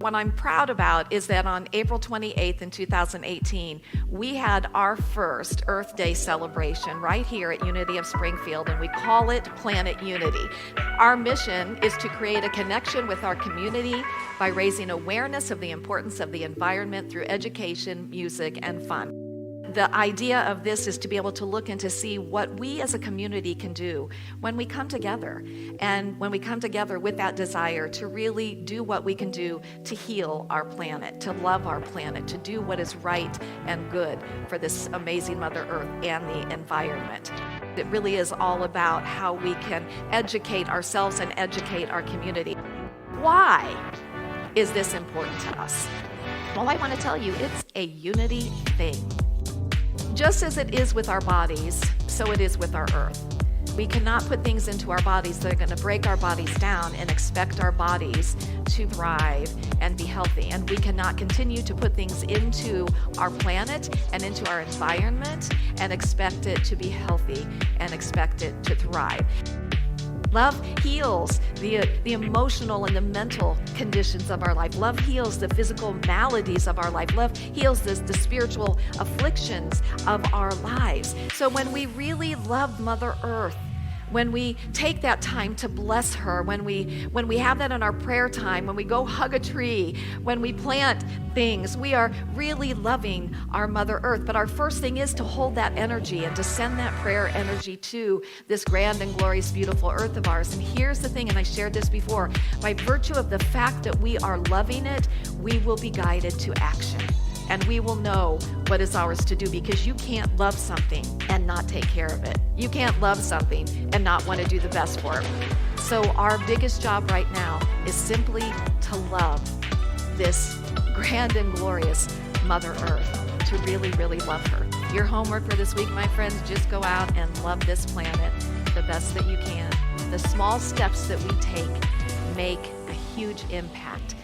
What I'm proud about is that on April 28th in 2018, we had our first Earth Day celebration right here at Unity of Springfield, and we call it Planet Unity. Our mission is to create a connection with our community by raising awareness of the importance of the environment through education, music, and fun. The idea of this is to be able to look and to see what we as a community can do when we come together, and when we come together with that desire to really do what we can do to heal our planet, to love our planet, to do what is right and good for this amazing Mother Earth and the environment. It really is all about how we can educate ourselves and educate our community. Why is this important to us? Well, I want to tell you, it's a unity thing. Just as it is with our bodies, so it is with our earth. We cannot put things into our bodies that are going to break our bodies down and expect our bodies to thrive and be healthy. And we cannot continue to put things into our planet and into our environment and expect it to be healthy and expect it to thrive. Love heals the emotional and the mental conditions of our life. Love heals the physical maladies of our life. Love heals the spiritual afflictions of our lives. So when we really love Mother Earth, when we take that time to bless her, when we have that in our prayer time, when we go hug a tree, when we plant things, we are really loving our Mother Earth. But our first thing is to hold that energy and to send that prayer energy to this grand and glorious, beautiful earth of ours. And here's the thing, and I shared this before, by virtue of the fact that we are loving it, we will be guided to action. And we will know what is ours to do, because you can't love something and not take care of it. You can't love something and not want to do the best for it. So our biggest job right now is simply to love this grand and glorious Mother Earth, to really, really love her. Your homework for this week, my friends, just go out and love this planet the best that you can. The small steps that we take make a huge impact